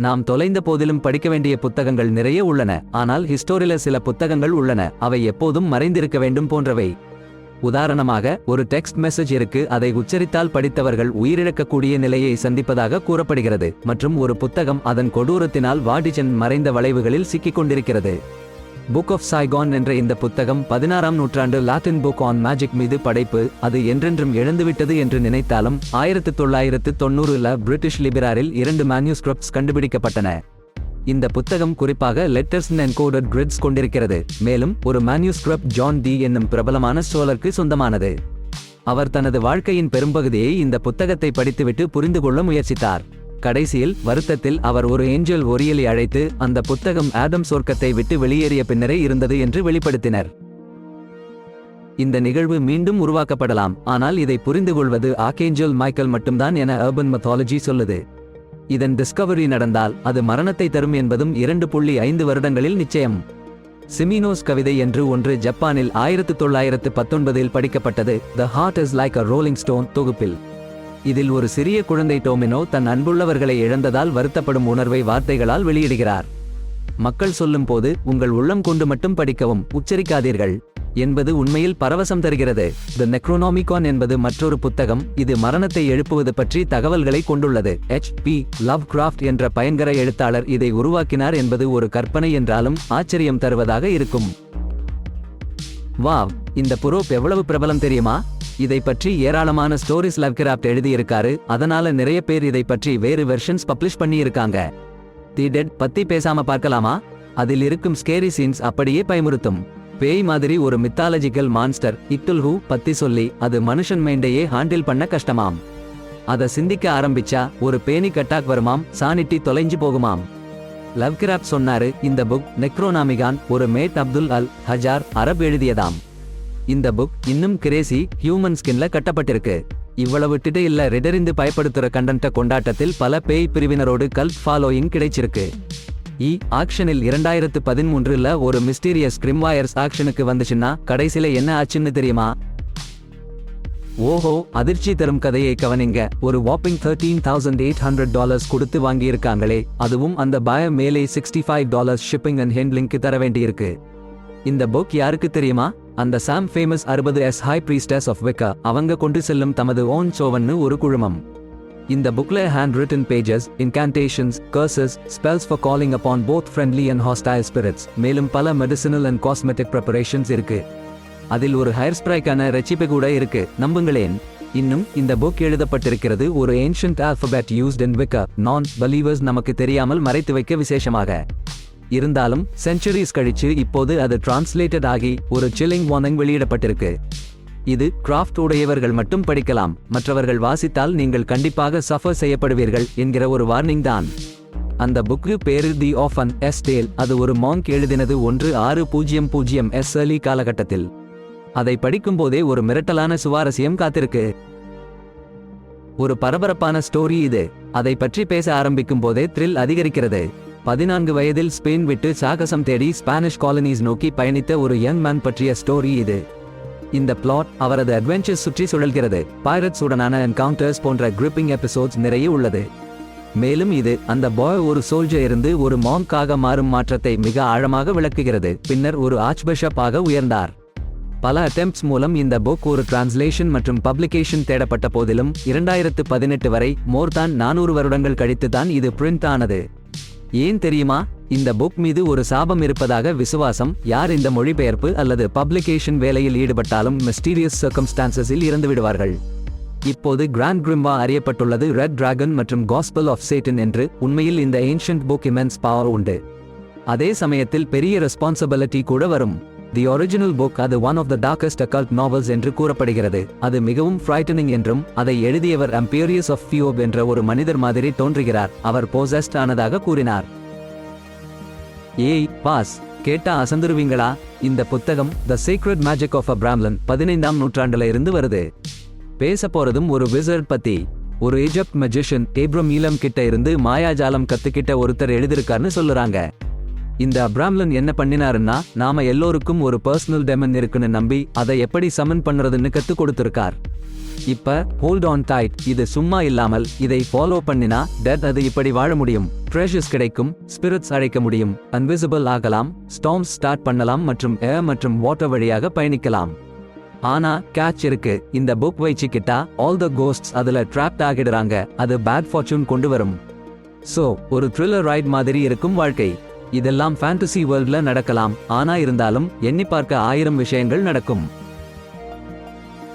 நாம் தொலைந்த போதிலும் படிக்க வேண்டிய புத்தகங்கள் நிறைய உள்ளன. ஆனால் ஹிஸ்டோரியில சில புத்தகங்கள் உள்ளன, அவை எப்போதும் மறைந்திருக்க வேண்டும் போன்றவை. உதாரணமாக, ஒரு டெக்ஸ்ட் மெசேஜ் இருக்கு, அதை உச்சரித்தால் படித்தவர்கள் உயிரிழக்கக்கூடிய நிலையை சந்திப்பதாக கூறப்படுகிறது. மற்றும் ஒரு புத்தகம் அதன் கொடூரத்தினால் வாடிஜன் மறைந்த வளைவுகளில் சிக்கிக் கொண்டிருக்கிறது. புக் ஆஃப் சைகான் என்ற இந்த புத்தகம் 16ஆம் நூற்றாண்டு லாட்டின் புக் ஆன் மேஜிக் மீது படைப்பு. அது என்றென்றும் இழந்துவிட்டது என்று நினைத்தாலும் 1990ல் பிரிட்டிஷ் லிபராரில் 2 மேன்யூஸ்கிரிப்ட்ஸ் கண்டுபிடிக்கப்பட்டன. இந்த புத்தகம் குறிப்பாக லெட்டர்ஸ் அண்ட் என்கோடட் கிரிட்ஸ் கொண்டிருக்கிறது. மேலும் ஒரு மேன்யூஸ்கிரிப்ட் ஜான் டி என்னும் பிரபலமான ஸ்காலருக்கு சொந்தமானது. அவர் தனது வாழ்க்கையின் பெரும்பகுதியை இந்த புத்தகத்தை படித்துவிட்டு புரிந்து கொள்ள முயற்சித்தார். கடைசியில் வருத்தத்தில் அவர் ஒரு ஏஞ்சல் ஒரியலை அழைத்து அந்த புத்தகம் ஆடம் சொர்க்கத்தை விட்டு வெளியேறிய பின்னரே இருந்தது என்று வெளிப்படுத்தினர். இந்த நிகழ்வு மீண்டும் உருவாக்கப்படலாம், ஆனால் இதை புரிந்து கொள்வது ஆர்க்கேஞ்சல் மைக்கேல் மட்டும்தான் என அர்பன் மெத்தாலஜி சொல்லுது. இதன் டிஸ்கவரி நடந்தால் அது மரணத்தை தரும் என்பதும் 2.5 வருடங்களில் நிச்சயம். சிமினோஸ் கவிதை என்று ஒன்று ஜப்பானில் 1919இல் படிக்கப்பட்டது. The heart is like a rolling stone தொகுப்பில். இதில் ஒரு சிறிய குழந்தை டோமினோ தன் அன்புள்ளவர்களை இழந்ததால் வருத்தப்படும் உணர்வை வார்த்தைகளால் வெளியிடுகிறார். மக்கள் சொல்லும் போது உங்கள் உள்ளம் கொண்டு மட்டும் படிக்கவும், உச்சரிக்காதீர்கள் என்பது உண்மையில் பரவசம் தருகிறது. தி நெக்ரோனாமிகான் என்பது மற்றொரு புத்தகம். இது மரணத்தை எழுப்புவது பற்றி தகவல்களை கொண்டுள்ளது. H.P. லவ்கிராஃப்ட் என்ற பயங்கர எழுத்தாளர் இதை உருவாக்கினார் என்பது ஒரு கற்பனை என்றாலும் ஆச்சரியம் தருவதாக இருக்கும். வாவ், இந்த புரோப் எவ்வளவு பிரபலம் தெரியுமா? இதை பற்றி ஏராளமான ஸ்டோரிஸ் லவ்கிராஃப்ட் எழுதியிருக்காரு. அதனால நிறைய பேர் இதை பற்றி வேறு வெர்ஷன்ஸ் பப்ளிஷ் பண்ணி இருக்காங்க. தி டெட் பத்தி பேசாம பார்க்கலாமா? அதில் இருக்கும் ஸ்கேரி சீன்ஸ் அப்படியே பயமுறுத்தும். பேய் மாதிரி ஒரு மித்தாலஜிக்கல் மான்ஸ்டர் இக்டுல்ஹூ பத்தி சொல்லி அது மனுஷன் மைண்டையே ஹாண்டில் பண்ண கஷ்டமாம். அத சிந்திக்க ஆரம்பிச்சா ஒரு பேனிக் அட்டாக் வருமாம், சானிட்டி தொலைஞ்சு போகுமாம். லவ்கிராஃப்ட் சொன்னாரு, இந்த புக் நெக்ரோனாமிகான் ஒரு மேட் அப்துல் அல் ஹஜார் அரப் எழுதியதாம். இந்த புக் இன்னும் கிரேசி ஹியூமன் ஸ்கின்ல கட்டப்பட்டிருக்கு. இவ்வளவு டிடெயில்ல ரெடறிந்து பயப்படுத்துற கண்டென்ட்ட கொண்டாட்டத்தில் பல பேய் பிரிவினரோடு கல்ட் ஃபாலோயிங் கிடைச்சிருக்கு. ஆக்ஷனில் 2013ல் ஒரு மிஸ்டீரியஸ் கிரிம்வாயர்ஸ் ஆக்ஷனுக்கு வந்துச்சுன்னா கடைசியில என்ன ஆச்சுன்னு தெரியுமா? ஓஹோ, அதிர்ச்சி தரும் கதையை கவனிங்க. ஒரு வாப்பிங் $13,800 கொடுத்து வாங்கியிருக்காங்களே, அதுவும் அந்த பய மேலே $65 ஷிப்பிங் அண்ட் ஹேண்ட்லிங்க்கு தர வேண்டியிருக்கு. இந்த புக் யாருக்கு தெரியுமா? அந்த சாம் ஃபேமஸ் 60s ஹை பிரீஸ்டஸ் ஆஃப் விக்கா அவங்க கொண்டு செல்லும் தமது ஓன் சோவன்னு ஒரு குழுமம். இந்த புக்ல hand written pages, incantations, curses, spells for calling upon both friendly and hostile spirits, மேலும் பல மெடிசினல் அண்ட் காஸ்மெட்டிக் ப்ரிப்பரேஷன்ஸ் இருக்கு. அதில் ஒரு ஹேர் ஸ்ப்ரைக்கான ரெசிபி கூட இருக்கு, நம்புங்களேன். இன்னும் இந்த புக் எழுதப்பட்டிருக்கிறது ஒரு ஏன்ஷியன்ட் ஆல்பபெட் யூஸ்ட் இன் விக்கா. நான் பலீவர்ஸ் நமக்கு தெரியாமல் மறைத்து வைக்க விசேஷமாக. இருந்தாலும் செஞ்சுரிஸ் கழிச்சு இப்போது அது டிரான்ஸ்லேட்டட் ஆகி ஒரு சில்லிங் வார்னிங் வெளியிடப்பட்டிருக்கு. இது கிராஃப்ட் உடையவர்கள் மட்டும் படிக்கலாம், மற்றவர்கள் வாசித்தால் நீங்கள் கண்டிப்பாக சஃபர் செய்யப்படுவீர்கள் என்கிற ஒரு வார்னிங் தான். அந்த புக்கு பேரு தி ஆஃபன் எஸ் டேல். அது ஒரு மாங்க் எழுதினது 1600s ஏர்லி காலகட்டத்தில். அதை படிக்கும்போதே ஒரு மிரட்டலான சுவாரஸ்யம் காத்திருக்கு. ஒரு பரபரப்பான ஸ்டோரி இது. அதை பற்றி பேச ஆரம்பிக்கும் போதே த்ரில் அதிகரிக்கிறது. 14 வயதில் ஸ்பெயின் விட்டு சாகசம் தேடி ஸ்பானிஷ் காலனிஸ் நோக்கி பயணித்த ஒரு யங் மேன் பற்றிய ஸ்டோரி இது. இந்த பிளாட் அவரது அட்வென்ச்சர்ஸ் சுற்றி சுழல்கிறது. பைரட்ஸ் உடனான என்கவுண்டர்ஸ் போன்ற கிரிப்பிங் எபிசோட்ஸ் நிறைய உள்ளது. மேலும் இது அந்த பாய் ஒரு சோல்ஜர் இருந்து ஒரு மாங்காக மாறும் மாற்றத்தை மிக ஆழமாக விளக்குகிறது. பின்னர் ஒரு ஆர்ச்பிஷப் ஆக உயர்ந்தார். பல அட்டெம்ப்ட்ஸ் மூலம் இந்த புக் ஒரு டிரான்ஸ்லேஷன் மற்றும் பப்ளிகேஷன் தேடப்பட்ட போதிலும் 2018 வரை மோர் தான் 400 வருடங்கள் கழித்து தான் இது பிரிண்ட் ஆனது. ஏன் தெரியுமா? இந்த புக் மீது ஒரு சாபம் இருப்பதாக விசுவாசம். யார் இந்த மொழிபெயர்ப்பு அல்லது பப்ளிகேஷன் வேலையில் ஈடுபட்டாலும் மிஸ்டீரியஸ் சர்க்கம்ஸ்டான்சஸில் இறந்து விடுவார்கள். இப்போது கிராண்ட் கிரிம்பா அறியப்பட்டுள்ளது ரெட் டிராகன் மற்றும் காஸ்பல் ஆஃப் சேட்டன் என்று. உண்மையில் இந்த ஏன்ஷியன்ட் புக் இமென்ஸ் பவர் உண்டு. அதே சமயத்தில் பெரிய ரெஸ்பான்சிபிலிட்டி கூட வரும். தி ஒரிஜினல் புக் அது one of the darkest occult novels என்று கூறப்படுகிறது. அது மிகவும் ஃப்ரைட்டனிங் என்றும் அதை எழுதியவர் அம்பியரியஸ் ஆஃப் ஃபியோப் என்ற ஒரு மனிதர் மாதிரி தோன்றுகிறார். அவர் போசஸ்ட் ஆனதாக கூறினார். ஏய் பாஸ், கேட்டா அசந்துருவீங்களா? இந்த புத்தகம் the secret magic of a பிராம்லன் 15ஆம் நூற்றாண்டுல இருந்து வருது. பேச போறதும் ஒரு விசர்ட் பத்தி. ஒரு எஜிப்ட் மெஜிஷியன் ஏப்ரம் ஈலம் கிட்ட இருந்து மாயாஜாலம் கத்துக்கிட்ட ஒருத்தர் எழுதிருக்காருன்னு சொல்லுறாங்க. இந்த அப்ராம்லன் என்ன பண்ணினாருன்னா, நாம எல்லோருக்கும் ஒரு பர்சனல் டெமன் இருக்குன்னு நம்பி அதை எப்படி சமன் பண்றதுன்னு கத்து கொடுத்திருக்கார். இப்ப ஹோல்ட் ஆன் டைட், இது சும்மா இல்லாமல் இதை ஃபாலோ பண்ணினா டெத் அது இப்படி வாழ முடியும், ட்ரெஷர்ஸ் கிடைக்கும், ஸ்பிரிட்ஸ் அழைக்க முடியும், அன்விசிபிள் ஆகலாம், ஸ்டார்ம்ஸ் ஸ்டார்ட் பண்ணலாம் மற்றும் ஏர் மற்றும் வாட்டர் வழியாக பயணிக்கலாம். ஆனா கேட்ச் இருக்கு, இந்த புக் வச்சிக்கிட்டா ஆல் த கோஸ்ட்ஸ் அதுல ட்ராப்ட் ஆகிடுறாங்க, அது பேட் ஃபார்ச்சூன் கொண்டு வரும். சோ ஒரு த்ரில்லர் ரைட் மாதிரி இருக்கும் வாழ்க்கை. இதெல்லாம் ஃபேண்டசி வேர்ல்ட்ல நடக்கலாம், ஆனா இருந்தாலும் எண்ணி பார்க்க 1000 விஷயங்கள் நடக்கும்.